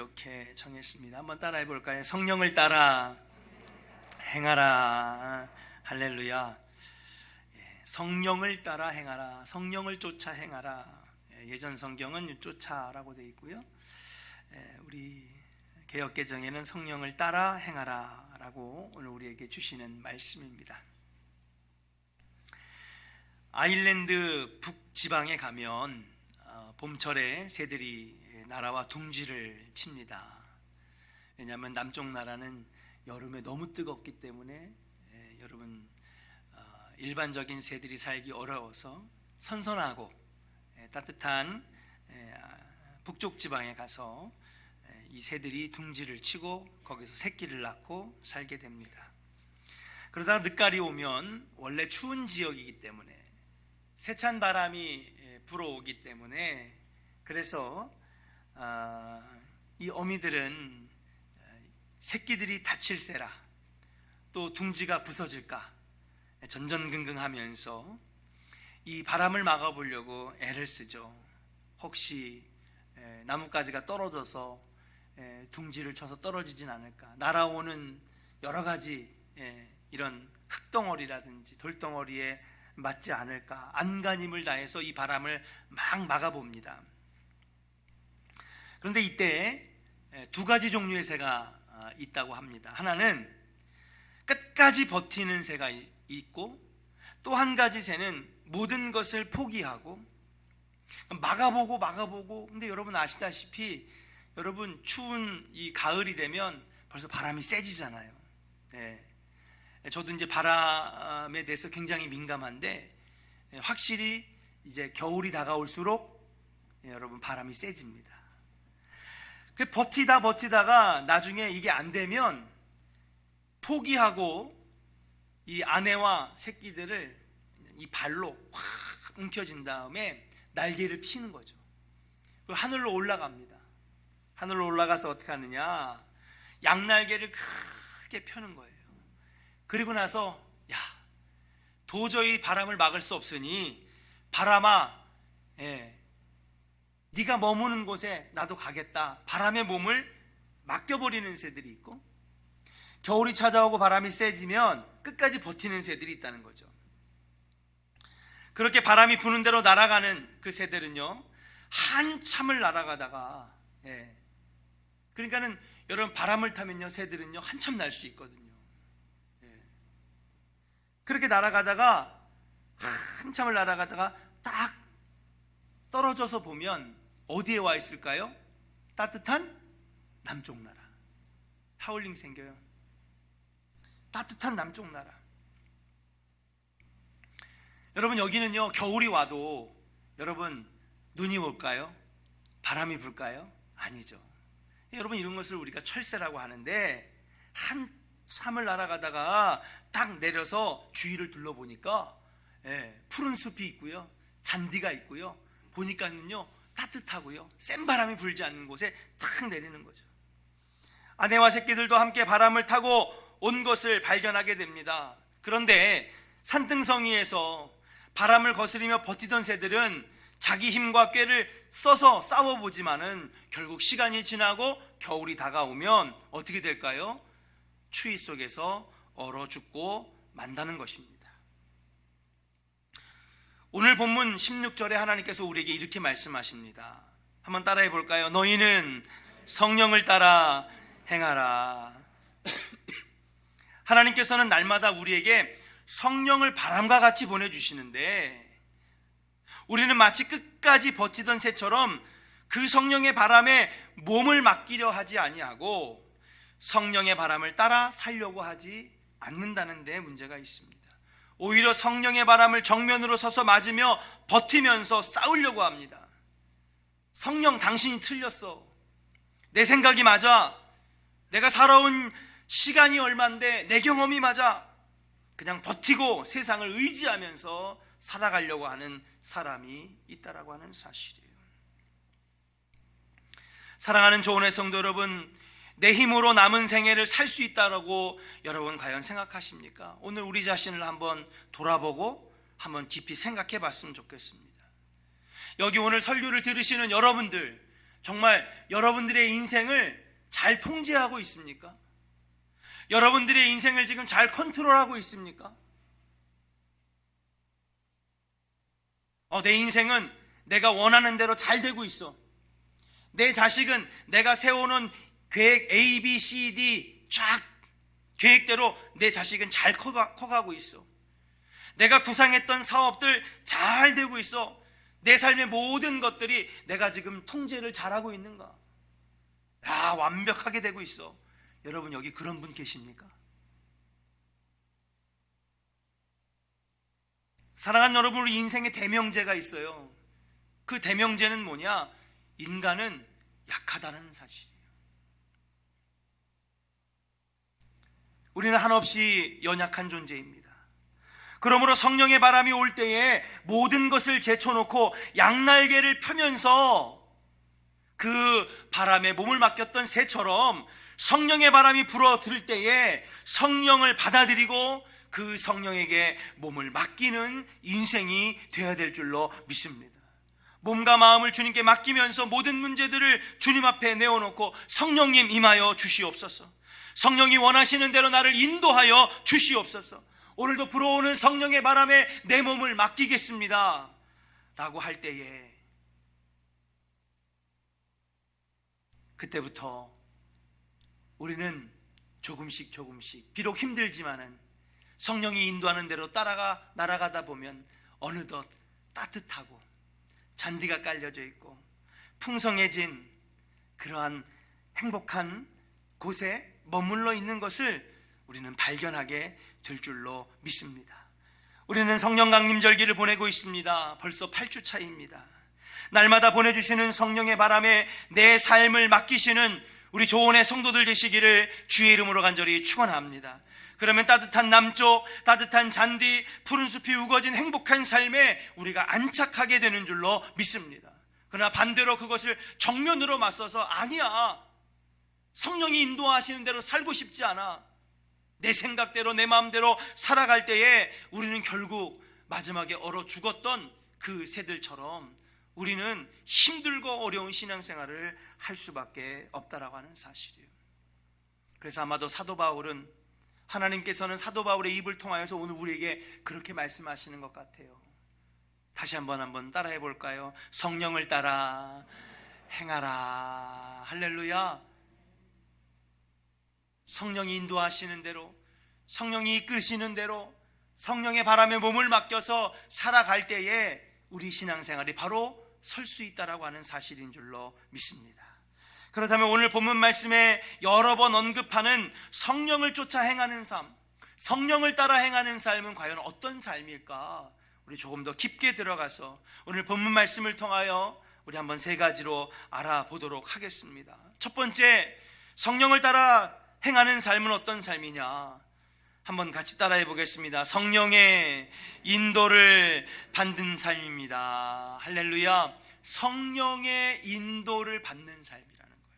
이렇게 정했습니다. 한번 따라해 볼까요? 성령을 따라 행하라. 할렐루야. 성령을 따라 행하라. 성령을 쫓아 행하라. 예전 성경은 쫓아라고 되어 있고요. 우리 개역개정에는 성령을 따라 행하라 라고 오늘 우리에게 주시는 말씀입니다. 아일랜드 북지방에 가면 봄철에 새들이 나라와 둥지를 칩니다. 왜냐하면 남쪽 나라는 여름에 너무 뜨겁기 때문에 여러분 일반적인 새들이 살기 어려워서 선선하고 따뜻한 북쪽 지방에 가서 이 새들이 둥지를 치고 거기서 새끼를 낳고 살게 됩니다. 그러다가 늦가을이 오면 원래 추운 지역이기 때문에 세찬 바람이 불어오기 때문에 그래서 이 어미들은 새끼들이 다칠세라 또 둥지가 부서질까 전전긍긍하면서 이 바람을 막아보려고 애를 쓰죠. 혹시 나뭇가지가 떨어져서 둥지를 쳐서 떨어지진 않을까, 날아오는 여러 가지 이런 흙덩어리라든지 돌덩어리에 맞지 않을까 안간힘을 다해서 이 바람을 막 막아봅니다. 그런데 이때 두 가지 종류의 새가 있다고 합니다. 하나는 끝까지 버티는 새가 있고 또 한 가지 새는 모든 것을 포기하고 막아보고 근데 여러분 아시다시피 여러분 추운 이 가을이 되면 벌써 바람이 세지잖아요. 저도 이제 바람에 대해서 굉장히 민감한데 확실히 이제 겨울이 다가올수록 여러분 바람이 세집니다. 그 버티다가 나중에 이게 안 되면 포기하고 이 아내와 새끼들을 이 발로 확 움켜쥔 다음에 날개를 피는 거죠. 그리고 하늘로 올라갑니다. 하늘로 올라가서 어떻게 하느냐, 양날개를 크게 펴는 거예요. 그리고 나서 도저히 바람을 막을 수 없으니 바람아, 네가 머무는 곳에 나도 가겠다. 바람의 몸을 맡겨버리는 새들이 있고, 겨울이 찾아오고 바람이 세지면 끝까지 버티는 새들이 있다는 거죠. 그렇게 바람이 부는 대로 날아가는 그 새들은요, 한참을 날아가다가 그러니까는 여러분 바람을 타면요 새들은요 한참 날 수 있거든요. 그렇게 날아가다가 한참을 날아가다가 딱 떨어져서 보면 어디에 와 있을까요? 따뜻한 남쪽 나라. 하울링 생겨요. 따뜻한 남쪽 나라. 여러분 여기는요 겨울이 와도 여러분 눈이 올까요? 바람이 불까요? 아니죠. 여러분 이런 것을 우리가 철새라고 하는데 한참을 날아가다가 딱 내려서 주위를 둘러보니까 푸른 숲이 있고요, 잔디가 있고요, 보니까는요 따뜻하고요, 센 바람이 불지 않는 곳에 탁 내리는 거죠. 아내와 새끼들도 함께 바람을 타고 온 것을 발견하게 됩니다. 그런데 산등성이에서 바람을 거스리며 버티던 새들은 자기 힘과 꾀를 써서 싸워보지만은 결국 시간이 지나고 겨울이 다가오면 어떻게 될까요? 추위 속에서 얼어 죽고 만다는 것입니다. 오늘 본문 16절에 하나님께서 우리에게 이렇게 말씀하십니다. 한번 따라해 볼까요? 너희는 성령을 따라 행하라. 하나님께서는 날마다 우리에게 성령을 바람과 같이 보내주시는데 우리는 마치 끝까지 버티던 새처럼 그 성령의 바람에 몸을 맡기려 하지 아니하고 성령의 바람을 따라 살려고 하지 않는다는 데 문제가 있습니다. 오히려 성령의 바람을 정면으로 서서 맞으며 버티면서 싸우려고 합니다. 성령, 당신이 틀렸어. 내 생각이 맞아. 내가 살아온 시간이 얼만데 내 경험이 맞아. 그냥 버티고 세상을 의지하면서 살아가려고 하는 사람이 있다라고 하는 사실이에요. 사랑하는 조은의 성도 여러분, 내 힘으로 남은 생애를 살 수 있다라고 여러분 과연 생각하십니까? 오늘 우리 자신을 한번 돌아보고 한번 깊이 생각해 봤으면 좋겠습니다. 여기 오늘 설교를 들으시는 여러분들, 정말 여러분들의 인생을 잘 통제하고 있습니까? 여러분들의 인생을 지금 잘 컨트롤하고 있습니까? 내 인생은 내가 원하는 대로 잘 되고 있어. 내 자식은 내가 세워놓은 계획 A, B, C, D 쫙 계획대로 내 자식은 잘 커가고 있어. 내가 구상했던 사업들 잘 되고 있어. 내 삶의 모든 것들이 내가 지금 통제를 잘하고 있는가? 완벽하게 되고 있어. 여러분, 여기 그런 분 계십니까? 사랑하는 여러분, 우리 인생에 대명제가 있어요. 그 대명제는 뭐냐? 인간은 약하다는 사실이에요. 우리는 한없이 연약한 존재입니다. 그러므로 성령의 바람이 올 때에 모든 것을 제쳐놓고 양날개를 펴면서 그 바람에 몸을 맡겼던 새처럼 성령의 바람이 불어들 때에 성령을 받아들이고 그 성령에게 몸을 맡기는 인생이 되어야 될 줄로 믿습니다. 몸과 마음을 주님께 맡기면서 모든 문제들을 주님 앞에 내어놓고 성령님 임하여 주시옵소서. 성령이 원하시는 대로 나를 인도하여 주시옵소서. 오늘도 불어오는 성령의 바람에 내 몸을 맡기겠습니다 라고 할 때에 그때부터 우리는 조금씩 비록 힘들지만은 성령이 인도하는 대로 날아가다 보면 어느덧 따뜻하고 잔디가 깔려져 있고 풍성해진 그러한 행복한 곳에 머물러 있는 것을 우리는 발견하게 될 줄로 믿습니다. 우리는 성령 강림절기를 보내고 있습니다. 벌써 8주 차입니다. 날마다 보내주시는 성령의 바람에 내 삶을 맡기시는 우리 조원의 성도들 되시기를 주의 이름으로 간절히 축원합니다. 그러면 따뜻한 남쪽, 따뜻한 잔디, 푸른 숲이 우거진 행복한 삶에 우리가 안착하게 되는 줄로 믿습니다. 그러나 반대로 그것을 정면으로 맞서서 아니야, 성령이 인도하시는 대로 살고 싶지 않아, 내 생각대로 내 마음대로 살아갈 때에 우리는 결국 마지막에 얼어 죽었던 그 새들처럼 우리는 힘들고 어려운 신앙생활을 할 수밖에 없다라고 하는 사실이에요. 그래서 아마도 사도 바울은, 하나님께서는 사도 바울의 입을 통하여서 오늘 우리에게 그렇게 말씀하시는 것 같아요. 다시 한번 따라해 볼까요? 성령을 따라 행하라. 할렐루야. 성령이 인도하시는 대로, 성령이 이끄시는 대로 성령의 바람에 몸을 맡겨서 살아갈 때에 우리 신앙생활이 바로 설 수 있다라고 하는 사실인 줄로 믿습니다. 그렇다면 오늘 본문 말씀에 여러 번 언급하는 성령을 쫓아 행하는 삶, 성령을 따라 행하는 삶은 과연 어떤 삶일까? 우리 조금 더 깊게 들어가서 오늘 본문 말씀을 통하여 우리 한번 세 가지로 알아보도록 하겠습니다. 첫 번째, 성령을 따라 행하는 삶은 어떤 삶이냐? 한번 같이 따라해 보겠습니다. 성령의 인도를 받는 삶입니다. 할렐루야. 성령의 인도를 받는 삶이라는 거예요.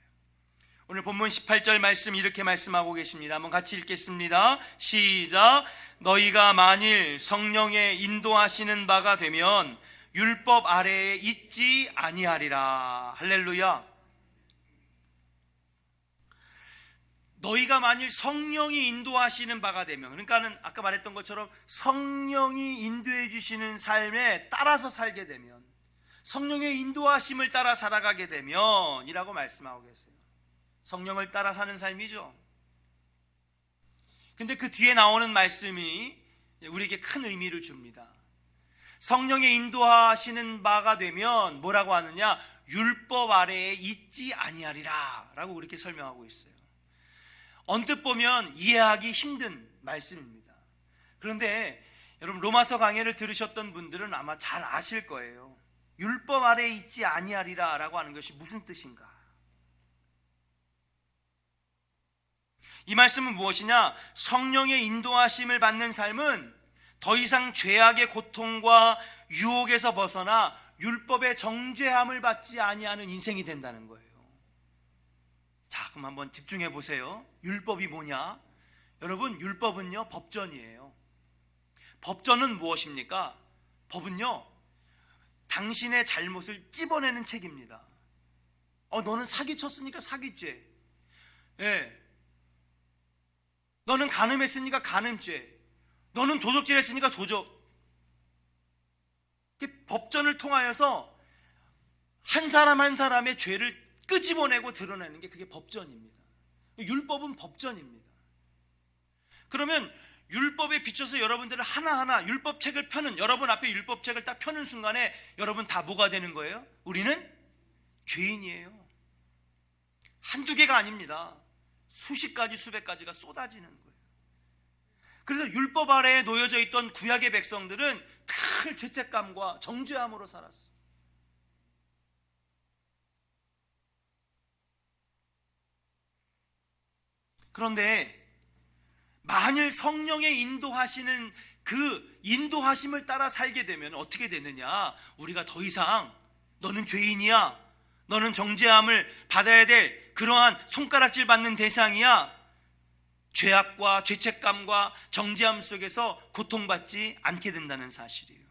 오늘 본문 18절 말씀 이렇게 말씀하고 계십니다. 한번 같이 읽겠습니다. 시작. 너희가 만일 성령의 인도하시는 바가 되면 율법 아래에 있지 아니하리라. 할렐루야. 너희가 만일 성령이 인도하시는 바가 되면, 그러니까는 아까 말했던 것처럼 성령이 인도해 주시는 삶에 따라서 살게 되면, 성령의 인도하심을 따라 살아가게 되면 이라고 말씀하고 계세요. 성령을 따라 사는 삶이죠. 근데 그 뒤에 나오는 말씀이 우리에게 큰 의미를 줍니다. 성령의 인도하시는 바가 되면 뭐라고 하느냐? 율법 아래에 있지 아니하리라 라고 그렇게 설명하고 있어요. 언뜻 보면 이해하기 힘든 말씀입니다. 그런데 여러분, 로마서 강해를 들으셨던 분들은 아마 잘 아실 거예요. 율법 아래에 있지 아니하리라 라고 하는 것이 무슨 뜻인가? 이 말씀은 무엇이냐? 성령의 인도하심을 받는 삶은 더 이상 죄악의 고통과 유혹에서 벗어나 율법의 정죄함을 받지 아니하는 인생이 된다는 거예요. 자, 그럼 한번 집중해 보세요. 율법이 뭐냐? 여러분, 율법은요, 법전이에요. 법전은 무엇입니까? 법은요, 당신의 잘못을 찝어내는 책입니다. 너는 사기쳤으니까 사기죄. 예. 너는 간음했으니까 간음죄. 너는 도적질 했으니까 도적. 법전을 통하여서 한 사람 한 사람의 죄를 끄집어내고 드러내는 게 그게 법전입니다. 율법은 법전입니다. 그러면 율법에 비춰서 여러분들은 하나하나 율법책을 펴는, 여러분 앞에 율법책을 딱 펴는 순간에 여러분 다 뭐가 되는 거예요? 우리는 죄인이에요. 한두 개가 아닙니다. 수십 가지 수백 가지가 쏟아지는 거예요. 그래서 율법 아래에 놓여져 있던 구약의 백성들은 큰 죄책감과 정죄함으로 살았어요. 그런데 만일 성령의 인도하시는 그 인도하심을 따라 살게 되면 어떻게 되느냐? 우리가 더 이상 너는 죄인이야, 너는 정죄함을 받아야 될 그러한 손가락질 받는 대상이야, 죄악과 죄책감과 정죄함 속에서 고통받지 않게 된다는 사실이에요.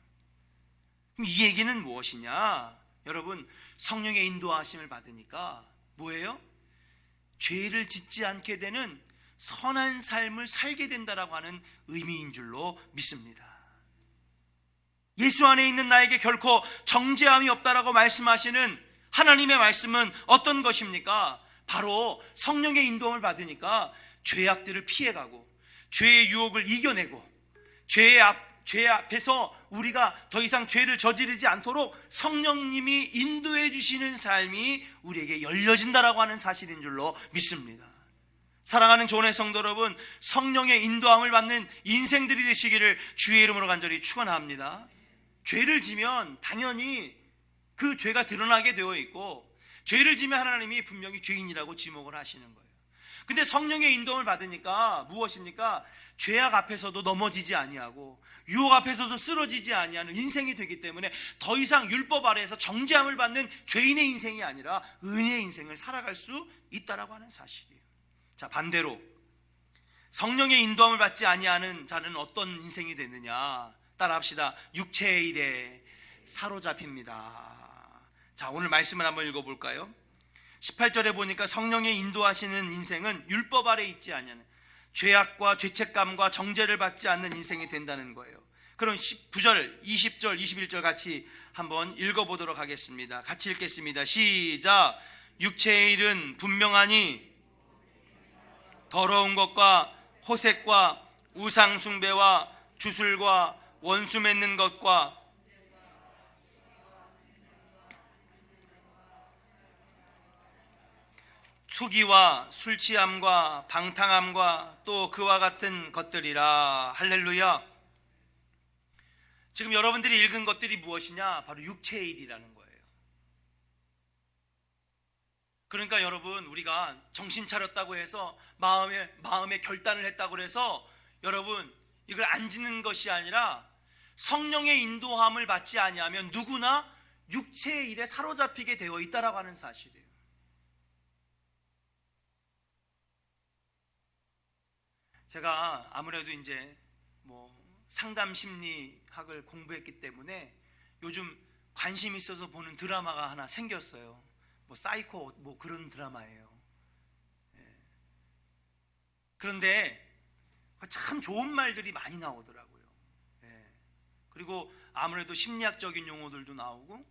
그럼 이 얘기는 무엇이냐? 여러분, 성령의 인도하심을 받으니까 뭐예요? 죄를 짓지 않게 되는 선한 삶을 살게 된다라고 하는 의미인 줄로 믿습니다. 예수 안에 있는 나에게 결코 정죄함이 없다라고 말씀하시는 하나님의 말씀은 어떤 것입니까? 바로 성령의 인도함을 받으니까 죄악들을 피해가고 죄의 유혹을 이겨내고 죄 앞에서 우리가 더 이상 죄를 저지르지 않도록 성령님이 인도해 주시는 삶이 우리에게 열려진다라고 하는 사실인 줄로 믿습니다. 사랑하는 조원의 성도 여러분, 성령의 인도함을 받는 인생들이 되시기를 주의 이름으로 간절히 축원합니다. 죄를 지면 당연히 그 죄가 드러나게 되어 있고, 죄를 지면 하나님이 분명히 죄인이라고 지목을 하시는 거예요. 근데 성령의 인도함을 받으니까 무엇입니까? 죄악 앞에서도 넘어지지 아니하고 유혹 앞에서도 쓰러지지 아니하는 인생이 되기 때문에 더 이상 율법 아래에서 정죄함을 받는 죄인의 인생이 아니라 은혜의 인생을 살아갈 수 있다라고 하는 사실이에요. 자, 반대로 성령의 인도함을 받지 아니하는 자는 어떤 인생이 되느냐? 따라합시다. 육체의 일에 사로잡힙니다. 자, 오늘 말씀을 한번 읽어볼까요? 18절에 보니까 성령의 인도하시는 인생은 율법 아래 있지 아니하는 죄악과 죄책감과 정죄를 받지 않는 인생이 된다는 거예요. 그럼 19절, 20절, 21절 같이 한번 읽어보도록 하겠습니다. 같이 읽겠습니다. 시작. 육체의 일은 분명하니 더러운 것과 호색과 우상 숭배와 주술과 원수 맺는 것과 투기와 술 취함과 방탕함과 또 그와 같은 것들이라. 할렐루야. 지금 여러분들이 읽은 것들이 무엇이냐? 바로 육체의 일이라는 거예요. 그러니까 여러분, 우리가 정신 차렸다고 해서 마음의 결단을 했다고 해서 여러분 이걸 안 짓는 것이 아니라 성령의 인도함을 받지 아니하면 누구나 육체의 일에 사로잡히게 되어 있다라고 하는 사실이에요. 제가 아무래도 이제 상담 심리학을 공부했기 때문에 요즘 관심 있어서 보는 드라마가 하나 생겼어요. 사이코 그런 드라마예요. 그런데 참 좋은 말들이 많이 나오더라고요. 그리고 아무래도 심리학적인 용어들도 나오고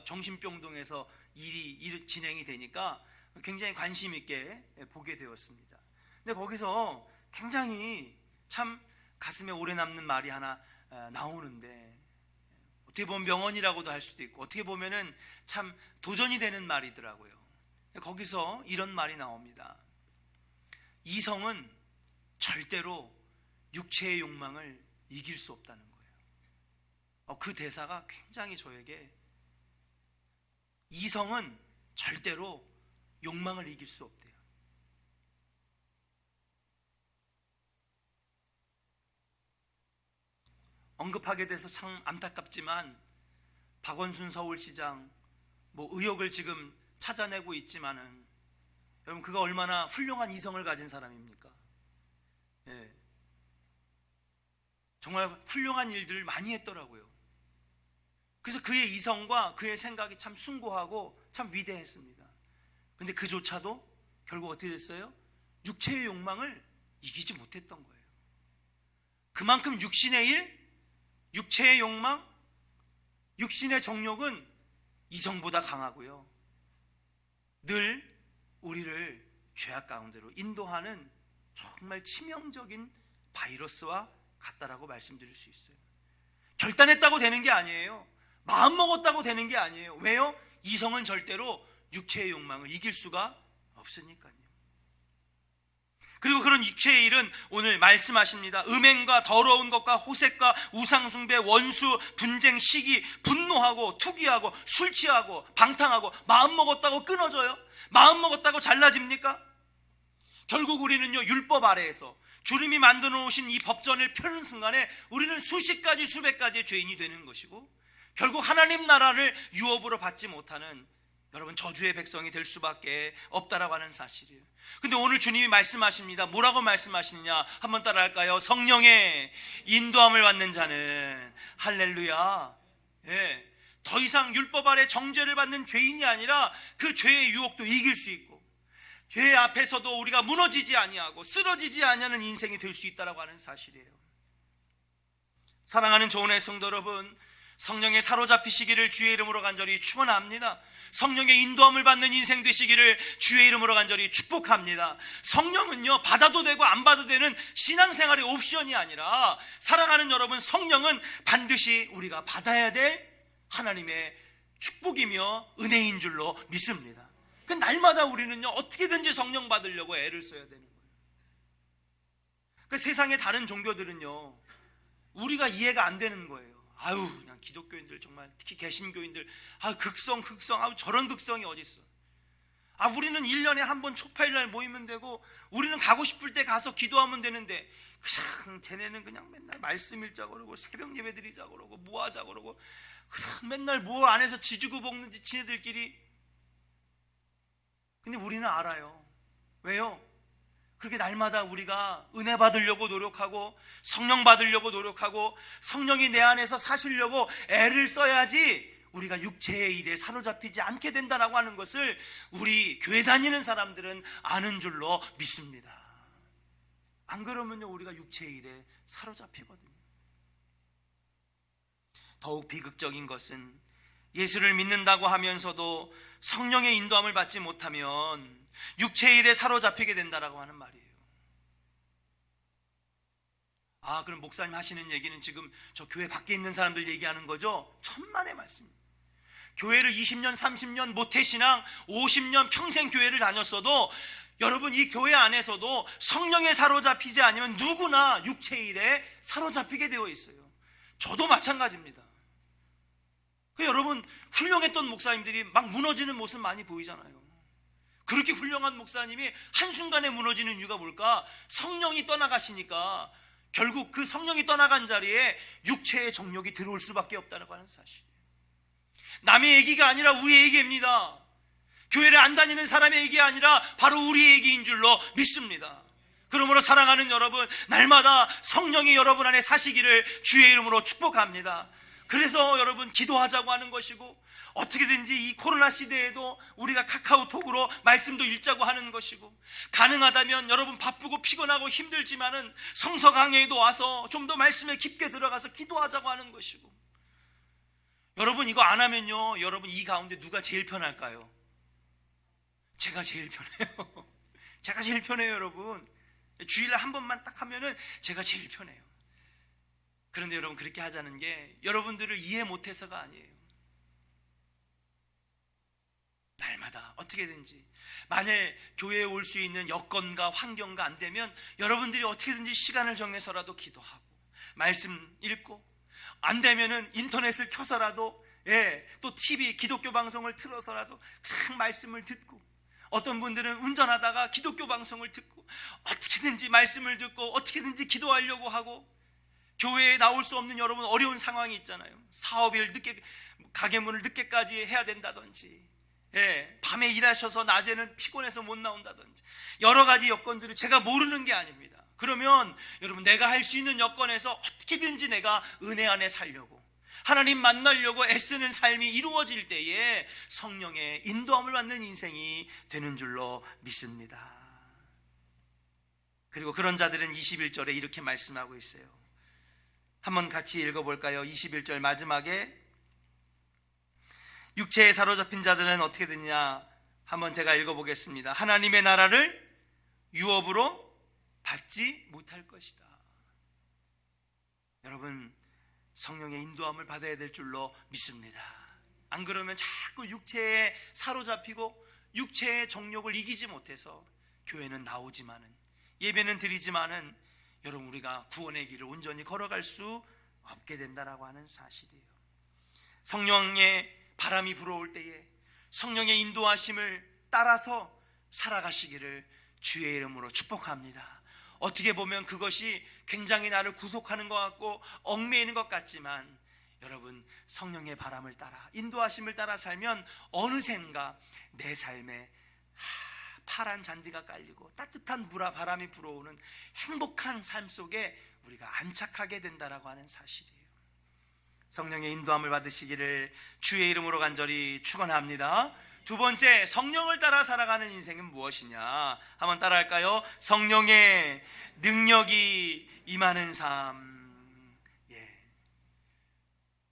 정신병동에서 일이 진행이 되니까 굉장히 관심 있게 보게 되었습니다. 근데 거기서 굉장히 참 가슴에 오래 남는 말이 하나 나오는데, 어떻게 보면 명언이라고도 할 수도 있고 어떻게 보면은 참 도전이 되는 말이더라고요. 거기서 이런 말이 나옵니다. 이성은 절대로 육체의 욕망을 이길 수 없다는 거예요. 그 대사가 굉장히 저에게, 이성은 절대로 욕망을 이길 수 없대요. 언급하게 돼서 참 안타깝지만 박원순 서울시장 의혹을 지금 찾아내고 있지만은 여러분, 그가 얼마나 훌륭한 이성을 가진 사람입니까? 정말 훌륭한 일들을 많이 했더라고요. 그래서 그의 이성과 그의 생각이 참 숭고하고 참 위대했습니다. 근데 그조차도 결국 어떻게 됐어요? 육체의 욕망을 이기지 못했던 거예요. 그만큼 육신의 일, 육체의 욕망, 육신의 정욕은 이성보다 강하고요, 늘 우리를 죄악 가운데로 인도하는 정말 치명적인 바이러스와 같다라고 말씀드릴 수 있어요. 결단했다고 되는 게 아니에요. 마음먹었다고 되는 게 아니에요. 왜요? 이성은 절대로 육체의 욕망을 이길 수가 없으니까요. 그리고 그런 육체의 일은 오늘 말씀하십니다. 음행과 더러운 것과 호색과 우상숭배, 원수, 분쟁, 시기, 분노하고 투기하고 술 취하고 방탕하고, 마음먹었다고 끊어져요? 마음먹었다고 잘라집니까? 결국 우리는요, 율법 아래에서 주님이 만들어 놓으신 이 법전을 펴는 순간에 우리는 수십 가지 수백 가지의 죄인이 되는 것이고, 결국 하나님 나라를 유업으로 받지 못하는 여러분 저주의 백성이 될 수밖에 없다라고 하는 사실이에요. 근데 오늘 주님이 말씀하십니다. 뭐라고 말씀하시느냐 한번 따라할까요? 성령의 인도함을 받는 자는, 할렐루야, 더 이상 율법 아래 정죄를 받는 죄인이 아니라 그 죄의 유혹도 이길 수 있고, 죄 앞에서도 우리가 무너지지 아니하고 쓰러지지 아니하는 인생이 될 수 있다라고 하는 사실이에요. 사랑하는 조은의 성도 여러분, 성령에 사로잡히시기를 주의 이름으로 간절히 축원합니다. 성령의 인도함을 받는 인생 되시기를 주의 이름으로 간절히 축복합니다. 성령은요, 받아도 되고 안 받아도 되는 신앙생활의 옵션이 아니라, 사랑하는 여러분, 성령은 반드시 우리가 받아야 될 하나님의 축복이며 은혜인 줄로 믿습니다. 그 날마다 우리는요, 어떻게든지 성령 받으려고 애를 써야 되는 거예요. 그 세상의 다른 종교들은요, 우리가 이해가 안 되는 거예요. 아유, 그냥 기독교인들 정말, 특히 개신교인들, 극성, 저런 극성이 어딨어. 우리는 1년에 한 번 초파일날 모이면 되고, 우리는 가고 싶을 때 가서 기도하면 되는데, 그냥 쟤네는 그냥 맨날 말씀 읽자 그러고, 새벽 예배 드리자 그러고, 뭐 하자 그러고, 그냥 맨날 뭐 안에서 지지고 볶는지 지네들끼리. 근데 우리는 알아요. 왜요? 그렇게 날마다 우리가 은혜 받으려고 노력하고, 성령 받으려고 노력하고, 성령이 내 안에서 사시려고 애를 써야지 우리가 육체의 일에 사로잡히지 않게 된다라고 하는 것을 우리 교회 다니는 사람들은 아는 줄로 믿습니다. 안 그러면요, 우리가 육체의 일에 사로잡히거든요. 더욱 비극적인 것은 예수를 믿는다고 하면서도 성령의 인도함을 받지 못하면 육체의 일에 사로잡히게 된다라고 하는 말이에요. 그럼 목사님 하시는 얘기는 지금 저 교회 밖에 있는 사람들 얘기하는 거죠? 천만의 말씀입니다. 교회를 20년, 30년, 모태신앙 50년 평생 교회를 다녔어도, 여러분 이 교회 안에서도 성령에 사로잡히지 않으면 누구나 육체의 일에 사로잡히게 되어 있어요. 저도 마찬가지입니다. 여러분, 훌륭했던 목사님들이 막 무너지는 모습 많이 보이잖아요. 그렇게 훌륭한 목사님이 한순간에 무너지는 이유가 뭘까? 성령이 떠나가시니까 결국 그 성령이 떠나간 자리에 육체의 정욕이 들어올 수밖에 없다고 하는 사실이에요. 남의 얘기가 아니라 우리의 얘기입니다. 교회를 안 다니는 사람의 얘기가 아니라 바로 우리의 얘기인 줄로 믿습니다. 그러므로 사랑하는 여러분, 날마다 성령이 여러분 안에 사시기를 주의 이름으로 축복합니다. 그래서 여러분 기도하자고 하는 것이고, 어떻게든지 이 코로나 시대에도 우리가 카카오톡으로 말씀도 읽자고 하는 것이고, 가능하다면 여러분 바쁘고 피곤하고 힘들지만은 성서 강의에도 와서 좀 더 말씀에 깊게 들어가서 기도하자고 하는 것이고, 여러분 이거 안 하면요, 여러분 이 가운데 누가 제일 편할까요? 제가 제일 편해요. 제가 제일 편해요. 여러분 주일날 한 번만 딱 하면은 제가 제일 편해요. 그런데 여러분 그렇게 하자는 게 여러분들을 이해 못해서가 아니에요. 날마다 어떻게든지, 만일 교회에 올 수 있는 여건과 환경과 안 되면 여러분들이 어떻게든지 시간을 정해서라도 기도하고 말씀 읽고, 안 되면은 인터넷을 켜서라도, 또 TV 기독교 방송을 틀어서라도 큰 말씀을 듣고, 어떤 분들은 운전하다가 기독교 방송을 듣고 어떻게든지 말씀을 듣고 어떻게든지 기도하려고 하고, 교회에 나올 수 없는 여러분 어려운 상황이 있잖아요. 사업일 늦게, 가게 문을 늦게까지 해야 된다든지, 밤에 일하셔서 낮에는 피곤해서 못 나온다든지, 여러 가지 여건들을 제가 모르는 게 아닙니다. 그러면 여러분 내가 할 수 있는 여건에서 어떻게든지 내가 은혜 안에 살려고, 하나님 만나려고 애쓰는 삶이 이루어질 때에 성령의 인도함을 받는 인생이 되는 줄로 믿습니다. 그리고 그런 자들은 21절에 이렇게 말씀하고 있어요. 한번 같이 읽어볼까요? 21절 마지막에 육체에 사로잡힌 자들은 어떻게 되느냐, 한번 제가 읽어보겠습니다. 하나님의 나라를 유업으로 받지 못할 것이다. 여러분, 성령의 인도함을 받아야 될 줄로 믿습니다. 안 그러면 자꾸 육체에 사로잡히고 육체의 정욕을 이기지 못해서 교회는 나오지만은, 예배는 드리지만은 여러분, 우리가 구원의 길을 온전히 걸어갈 수 없게 된다라고 하는 사실이에요. 성령의 바람이 불어올 때에 성령의 인도하심을 따라서 살아가시기를 주의 이름으로 축복합니다. 어떻게 보면 그것이 굉장히 나를 구속하는 것 같고 얽매이는 것 같지만, 여러분, 성령의 바람을 따라, 인도하심을 따라 살면 어느샌가 내 삶에 파란 잔디가 깔리고 따뜻한 바람이 불어오는 행복한 삶 속에 우리가 안착하게 된다라고 하는 사실이에요. 성령의 인도함을 받으시기를 주의 이름으로 간절히 축원합니다. 두 번째, 성령을 따라 살아가는 인생은 무엇이냐? 한번 따라할까요? 성령의 능력이 임하는 삶.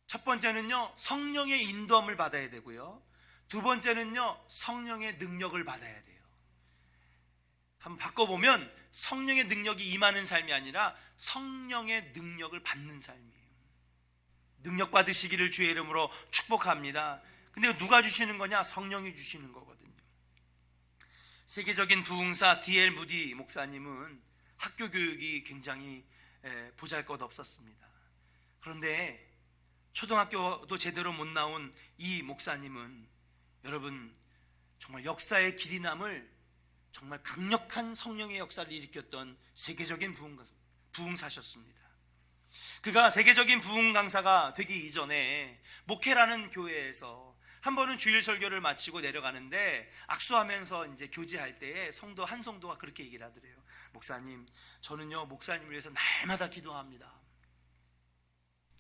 첫 번째는요, 성령의 인도함을 받아야 되고요. 두 번째는요, 성령의 능력을 받아야 돼요. 한번 바꿔보면 성령의 능력이 임하는 삶이 아니라 성령의 능력을 받는 삶이에요. 능력 받으시기를 주의 이름으로 축복합니다. 근데 누가 주시는 거냐? 성령이 주시는 거거든요. 세계적인 부흥사 D.L. 무디 목사님은 학교 교육이 굉장히 보잘것없었습니다. 그런데 초등학교도 제대로 못 나온 이 목사님은 여러분, 정말 역사의 길이 남을 정말 강력한 성령의 역사를 일으켰던 세계적인 부흥사셨습니다. 그가 세계적인 부흥 강사가 되기 이전에 목회라는 교회에서 한 번은 주일 설교를 마치고 내려가는데 악수하면서 이제 교제할 때에 한 성도가 그렇게 얘기를 하더래요. 목사님, 저는요 목사님을 위해서 날마다 기도합니다.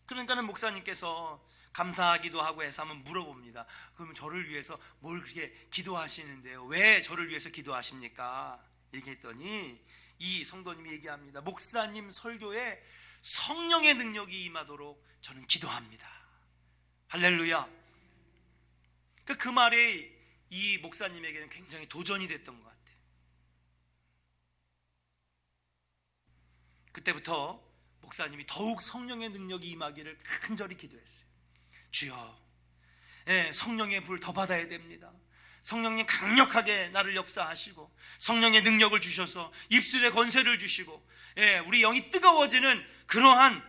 그러니까는 목사님께서 감사하기도 하고 해서 한번 물어봅니다. 그러면 저를 위해서 뭘 그렇게 기도하시는데요? 왜 저를 위해서 기도하십니까? 얘기했더니 이 성도님이 얘기합니다. 목사님 설교에 성령의 능력이 임하도록 저는 기도합니다. 할렐루야. 그 말이 이 목사님에게는 굉장히 도전이 됐던 것 같아요. 그때부터 목사님이 더욱 성령의 능력이 임하기를 간절히 기도했어요. 주여, 성령의 불 더 받아야 됩니다. 성령님 강력하게 나를 역사하시고 성령의 능력을 주셔서 입술에 권세를 주시고 우리 영이 뜨거워지는 그러한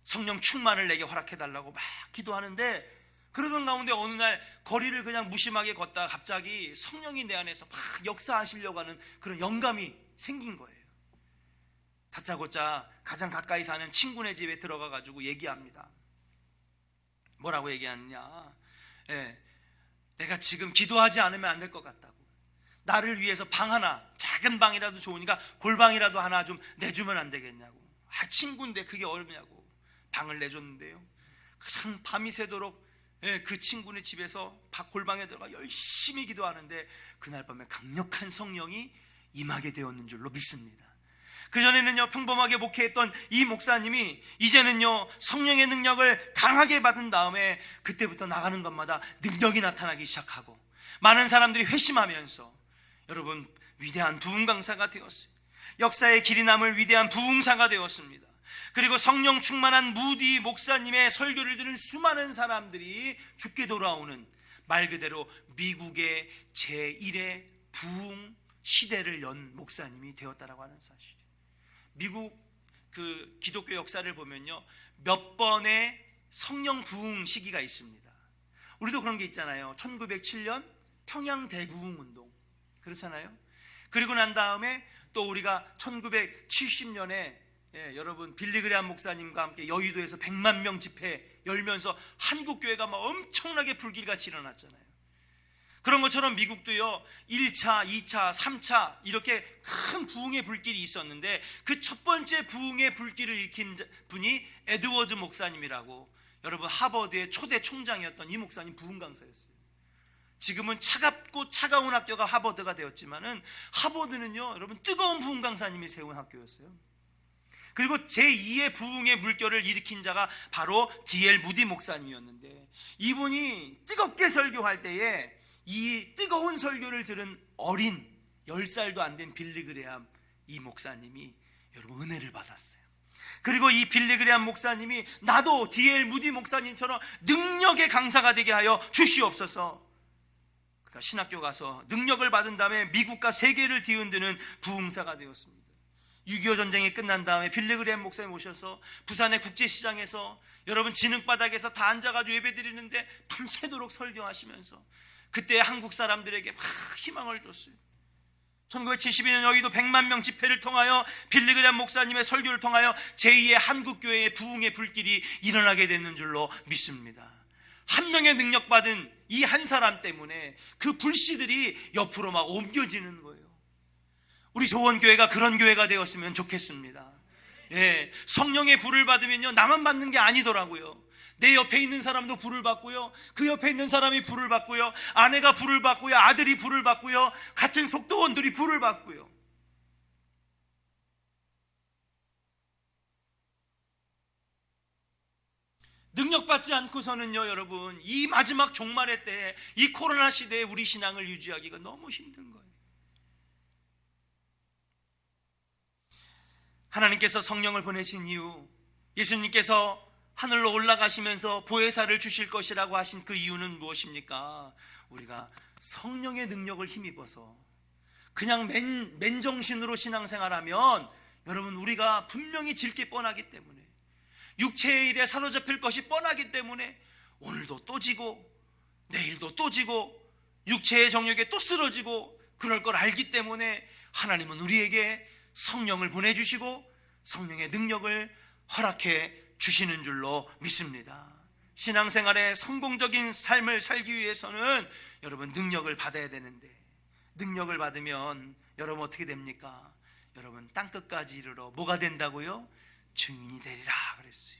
성령 충만을 내게 허락해달라고 막 기도하는데, 그러던 가운데 어느 날 거리를 그냥 무심하게 걷다가 갑자기 성령이 내 안에서 막 역사하시려고 하는 그런 영감이 생긴 거예요. 다짜고짜 가장 가까이 사는 친구네 집에 들어가 가지고 얘기합니다. 뭐라고 얘기하느냐? 내가 지금 기도하지 않으면 안 될 것 같다고. 나를 위해서 방 하나, 작은 방이라도 좋으니까 골방이라도 하나 좀 내주면 안 되겠냐고. 친구인데 그게 어렵냐고 방을 내줬는데요, 그냥 밤이 새도록 그 친구네 집에서 골방에 들어가 열심히 기도하는데 그날 밤에 강력한 성령이 임하게 되었는 줄로 믿습니다. 그전에는요 평범하게 목회했던 이 목사님이 이제는요 성령의 능력을 강하게 받은 다음에 그때부터 나가는 것마다 능력이 나타나기 시작하고 많은 사람들이 회심하면서 여러분 위대한 부흥 강사가 되었어요. 역사의 길이 남을 위대한 부흥사가 되었습니다. 그리고 성령 충만한 무디 목사님의 설교를 들은 수많은 사람들이 죽게 돌아오는, 말 그대로 미국의 제1의 부흥 시대를 연 목사님이 되었다라고 하는 사실이에요. 미국 그 기독교 역사를 보면요 몇 번의 성령 부흥 시기가 있습니다. 우리도 그런 게 있잖아요. 1907년 평양 대부흥 운동, 그렇잖아요. 그리고 난 다음에 또 우리가 1970년에 여러분 빌리그레암 목사님과 함께 여의도에서 100만 명 집회 열면서 한국교회가 막 엄청나게 불길같이 일어났잖아요. 그런 것처럼 미국도요 1차, 2차, 3차 이렇게 큰 부흥의 불길이 있었는데 그 첫 번째 부흥의 불길을 일으킨 분이 에드워즈 목사님이라고 여러분, 하버드의 초대 총장이었던 이 목사님 부흥 강사였어요. 지금은 차갑고 차가운 학교가 하버드가 되었지만은 하버드는요, 여러분, 뜨거운 부흥 강사님이 세운 학교였어요. 그리고 제2의 부흥의 물결을 일으킨 자가 바로 D.L. 무디 목사님이었는데, 이분이 뜨겁게 설교할 때에 이 뜨거운 설교를 들은 어린 10살도 안 된 빌리 그레함 이 목사님이 여러분 은혜를 받았어요. 그리고 이 빌리 그레함 목사님이 나도 D.L. 무디 목사님처럼 능력의 강사가 되게 하여 주시옵소서. 그러니까 신학교 가서 능력을 받은 다음에 미국과 세계를 뒤흔드는 부흥사가 되었습니다. 6.25 전쟁이 끝난 다음에 빌리 그레함 목사님 오셔서 부산의 국제시장에서 여러분 진흙바닥에서 다 앉아가지고 예배드리는데 밤새도록 설교하시면서 그때 한국 사람들에게 막 희망을 줬어요. 1972년 여의도 100만 명 집회를 통하여 빌리 그레함 목사님의 설교를 통하여 제2의 한국교회의 부흥의 불길이 일어나게 되는 줄로 믿습니다. 한 명의 능력받은 이 한 사람 때문에 그 불씨들이 옆으로 막 옮겨지는 거예요. 우리 조원교회가 그런 교회가 되었으면 좋겠습니다. 예, 성령의 불을 받으면요, 나만 받는 게 아니더라고요. 내 옆에 있는 사람도 불을 받고요, 그 옆에 있는 사람이 불을 받고요, 아내가 불을 받고요, 아들이 불을 받고요, 같은 속도원들이 불을 받고요. 능력받지 않고서는요, 여러분, 이 마지막 종말의 때에, 이 코로나 시대에 우리 신앙을 유지하기가 너무 힘든 거예요. 하나님께서 성령을 보내신 이유, 예수님께서 하늘로 올라가시면서 보혜사를 주실 것이라고 하신 그 이유는 무엇입니까? 우리가 성령의 능력을 힘입어서 그냥 맨정신으로 신앙생활하면 여러분 우리가 분명히 질 게 뻔하기 때문에, 육체의 일에 사로잡힐 것이 뻔하기 때문에 오늘도 또 지고 내일도 또 지고 육체의 정욕에 또 쓰러지고 그럴 걸 알기 때문에 하나님은 우리에게 성령을 보내주시고 성령의 능력을 허락해 주시는 줄로 믿습니다. 신앙생활에 성공적인 삶을 살기 위해서는 여러분 능력을 받아야 되는데, 능력을 받으면 여러분 어떻게 됩니까? 여러분 땅끝까지 이르러 뭐가 된다고요? 증인이 되리라 그랬어요.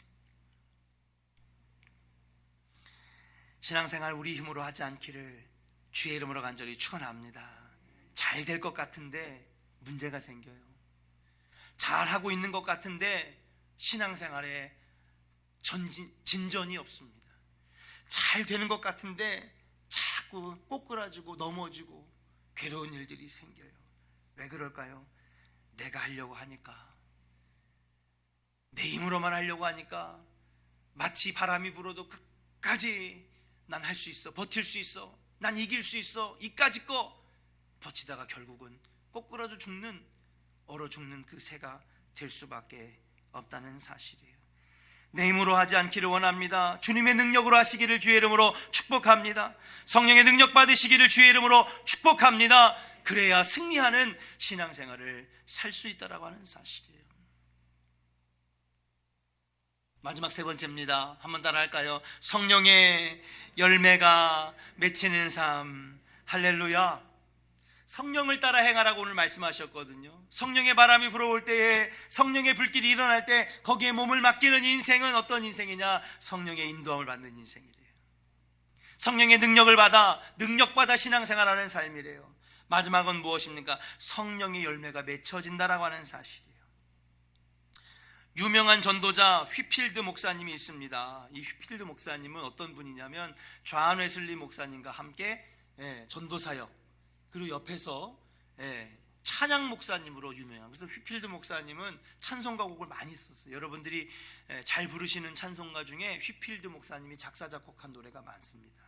신앙생활 우리 힘으로 하지 않기를 주의 이름으로 간절히 축원합니다. 잘 될 것 같은데 문제가 생겨요. 잘하고 있는 것 같은데 신앙생활에 진전이 없습니다. 잘 되는 것 같은데 자꾸 꼬꾸라지고 넘어지고 괴로운 일들이 생겨요. 왜 그럴까요? 내가 하려고 하니까, 내 힘으로만 하려고 하니까 마치 바람이 불어도 끝까지 난 할 수 있어, 버틸 수 있어, 난 이길 수 있어, 이까짓 거 버티다가 결국은 꼬꾸라져 죽는, 얼어 죽는 그 새가 될 수밖에 없다는 사실이에요. 내 힘으로 하지 않기를 원합니다. 주님의 능력으로 하시기를 주의 이름으로 축복합니다. 성령의 능력 받으시기를 주의 이름으로 축복합니다. 그래야 승리하는 신앙생활을 살 수 있다라고 하는 사실이에요. 마지막 세 번째입니다. 한번 따라 할까요? 성령의 열매가 맺히는 삶. 할렐루야. 성령을 따라 행하라고 오늘 말씀하셨거든요. 성령의 바람이 불어올 때에, 성령의 불길이 일어날 때 거기에 몸을 맡기는 인생은 어떤 인생이냐? 성령의 인도함을 받는 인생이래요. 성령의 능력을 받아, 능력받아 신앙생활하는 삶이래요. 마지막은 무엇입니까? 성령의 열매가 맺혀진다라고 하는 사실이에요. 유명한 전도자 휘필드 목사님이 있습니다. 이 휘필드 목사님은 어떤 분이냐면 존 웨슬리 목사님과 함께 전도사역, 그리고 옆에서 찬양 목사님으로 유명한, 그래서 휘필드 목사님은 찬송가 곡을 많이 썼어요. 여러분들이 잘 부르시는 찬송가 중에 휘필드 목사님이 작사 작곡한 노래가 많습니다.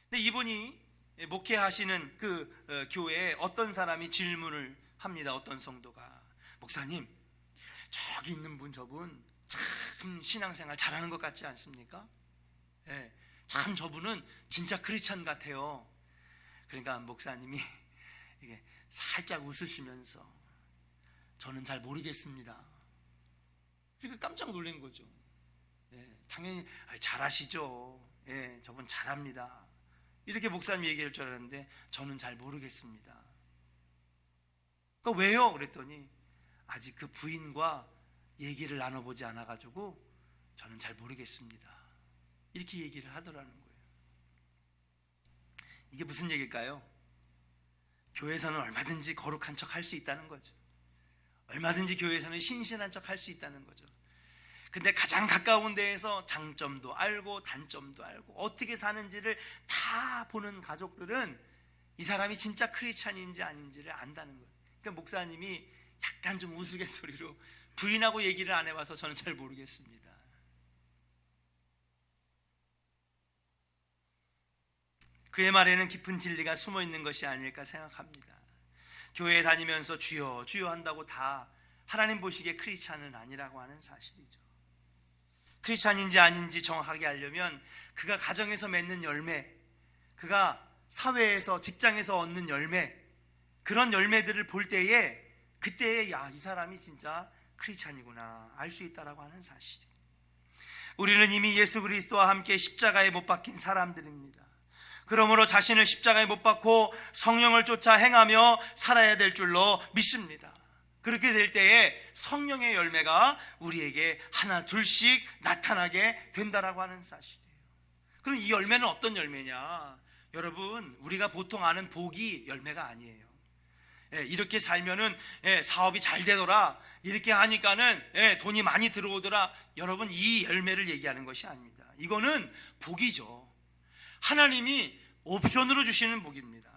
근데 이분이 목회하시는 그 교회에 어떤 사람이 질문을 합니다. 어떤 성도가, 목사님, 저기 있는 분, 저분 참 신앙생활 잘하는 것 같지 않습니까? 참 저분은 진짜 크리스찬 같아요. 그러니까 목사님이 이게 살짝 웃으시면서 저는 잘 모르겠습니다. 그러니까 깜짝 놀란 거죠. 당연히 잘하시죠. 저분 잘합니다. 이렇게 목사님 얘기할 줄 알았는데 저는 잘 모르겠습니다. 그러니까 왜요? 그랬더니 아직 그 부인과 얘기를 나눠보지 않아가지고 저는 잘 모르겠습니다. 이렇게 얘기를 하더라는 거예요. 이게 무슨 얘기일까요? 교회에서는 얼마든지 거룩한 척 할 수 있다는 거죠. 얼마든지 교회에서는 신신한 척 할 수 있다는 거죠. 근데 가장 가까운 데에서 장점도 알고 단점도 알고 어떻게 사는지를 다 보는 가족들은 이 사람이 진짜 크리스찬인지 아닌지를 안다는 거예요. 그러니까 목사님이 약간 좀 우스갯소리로 부인하고 얘기를 안 해봐서 저는 잘 모르겠습니다. 그의 말에는 깊은 진리가 숨어 있는 것이 아닐까 생각합니다. 교회에 다니면서 주여 주여 한다고 다 하나님 보시기에 크리스찬은 아니라고 하는 사실이죠. 크리스찬인지 아닌지 정확하게 알려면 그가 가정에서 맺는 열매, 그가 사회에서 직장에서 얻는 열매, 그런 열매들을 볼 때에 그때에 야, 이 사람이 진짜 크리스찬이구나 알 수 있다라고 하는 사실이에요. 우리는 이미 예수 그리스도와 함께 십자가에 못 박힌 사람들입니다. 그러므로 자신을 십자가에 못 박고 성령을 쫓아 행하며 살아야 될 줄로 믿습니다. 그렇게 될 때에 성령의 열매가 우리에게 하나 둘씩 나타나게 된다라고 하는 사실이에요. 그럼 이 열매는 어떤 열매냐? 여러분, 우리가 보통 아는 복이 열매가 아니에요. 이렇게 살면은 사업이 잘 되더라, 이렇게 하니까는 돈이 많이 들어오더라. 여러분, 이 열매를 얘기하는 것이 아닙니다. 이거는 복이죠. 하나님이 옵션으로 주시는 복입니다.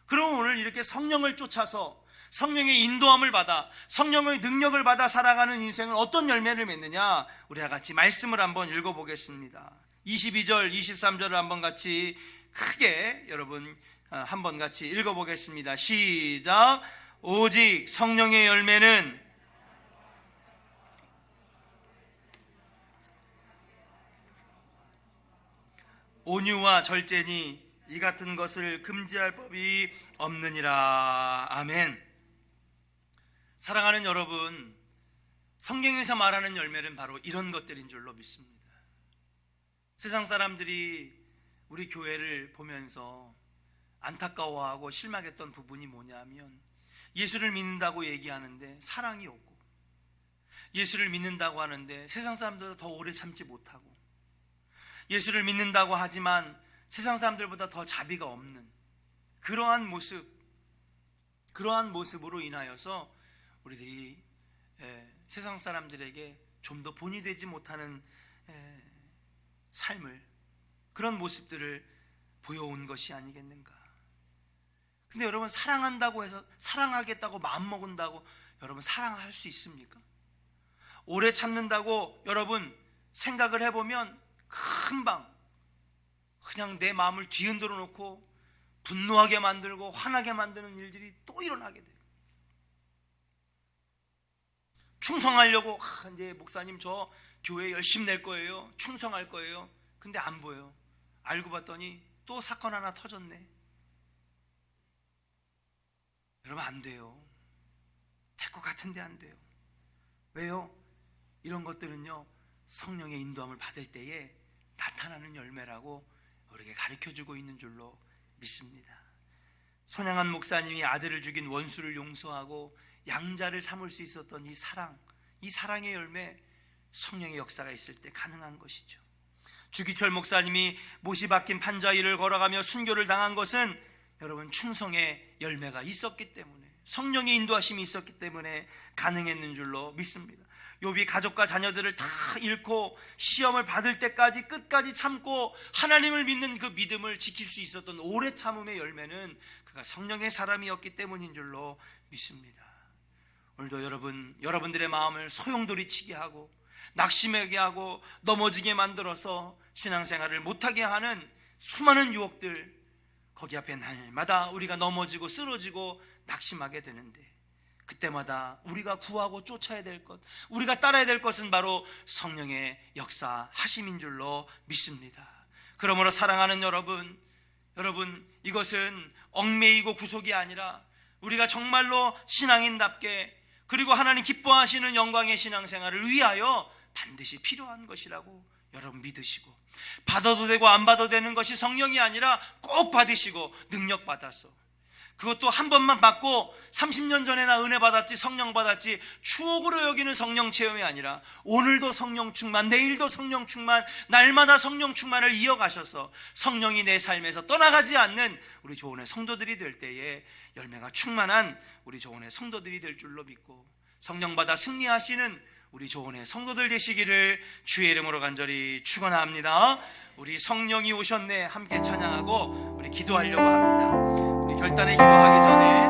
그럼 오늘 이렇게 성령을 쫓아서 성령의 인도함을 받아 성령의 능력을 받아 살아가는 인생은 어떤 열매를 맺느냐? 우리와 같이 말씀을 한번 읽어보겠습니다. 22절 23절을 한번 같이 크게 여러분 한번 같이 읽어보겠습니다. 시작. 오직 성령의 열매는 온유와 절제니 이 같은 것을 금지할 법이 없느니라. 아멘. 사랑하는 여러분, 성경에서 말하는 열매는 바로 이런 것들인 줄로 믿습니다. 세상 사람들이 우리 교회를 보면서 안타까워하고 실망했던 부분이 뭐냐면 예수를 믿는다고 얘기하는데 사랑이 없고, 예수를 믿는다고 하는데 세상 사람들보다 더 오래 참지 못하고, 예수를 믿는다고 하지만 세상 사람들보다 더 자비가 없는 그러한 모습으로 인하여서 우리들이 세상 사람들에게 좀 더 본이 되지 못하는 삶을, 그런 모습들을 보여온 것이 아니겠는가. 근데 여러분, 사랑한다고 해서 사랑하겠다고 마음먹은다고 여러분 사랑할 수 있습니까? 오래 참는다고 여러분 생각을 해보면 금방 그냥 내 마음을 뒤흔들어 놓고 분노하게 만들고 화나게 만드는 일들이 또 일어나게 돼요. 충성하려고 이제 목사님 저 교회 열심히 낼 거예요, 충성할 거예요. 근데 안 보여요. 알고 봤더니 또 사건 하나 터졌네. 여러분, 안 돼요. 될 것 같은데 안 돼요. 왜요? 이런 것들은요, 성령의 인도함을 받을 때에 나타나는 열매라고 우리에게 가르쳐주고 있는 줄로 믿습니다. 손양한 목사님이 아들을 죽인 원수를 용서하고 양자를 삼을 수 있었던 이 사랑의 열매, 성령의 역사가 있을 때 가능한 것이죠. 주기철 목사님이 못이 박힌 판자위를 걸어가며 순교를 당한 것은 여러분 충성의 열매가 있었기 때문에, 성령의 인도하심이 있었기 때문에 가능했는 줄로 믿습니다. 욥이 가족과 자녀들을 다 잃고 시험을 받을 때까지 끝까지 참고 하나님을 믿는 그 믿음을 지킬 수 있었던 오래 참음의 열매는 그가 성령의 사람이었기 때문인 줄로 믿습니다. 오늘도 여러분들의 마음을 소용돌이치게 하고 낙심하게 하고 넘어지게 만들어서 신앙생활을 못하게 하는 수많은 유혹들, 거기 앞에 날마다 우리가 넘어지고 쓰러지고 낙심하게 되는데, 그때마다 우리가 구하고 쫓아야 될 것, 우리가 따라야 될 것은 바로 성령의 역사하심인 줄로 믿습니다. 그러므로 사랑하는 여러분, 이것은 얽매이고 구속이 아니라 우리가 정말로 신앙인답게, 그리고 하나님 기뻐하시는 영광의 신앙생활을 위하여 반드시 필요한 것이라고 여러분 믿으시고, 받아도 되고 안 받아도 되는 것이 성령이 아니라 꼭 받으시고 능력 받아서 그것도 한 번만 받고 30년 전에 나 은혜 받았지, 성령 받았지, 추억으로 여기는 성령 체험이 아니라 오늘도 성령 충만, 내일도 성령 충만, 날마다 성령 충만을 이어가셔서 성령이 내 삶에서 떠나가지 않는 우리 조은의 성도들이 될 때에 열매가 충만한 우리 조은의 성도들이 될 줄로 믿고, 성령 받아 승리하시는 우리 조은의 성도들 되시기를 주의 이름으로 간절히 축원합니다. 우리 성령이 오셨네 함께 찬양하고 우리 기도하려고 합니다. 우리 결단의 기도하기 전에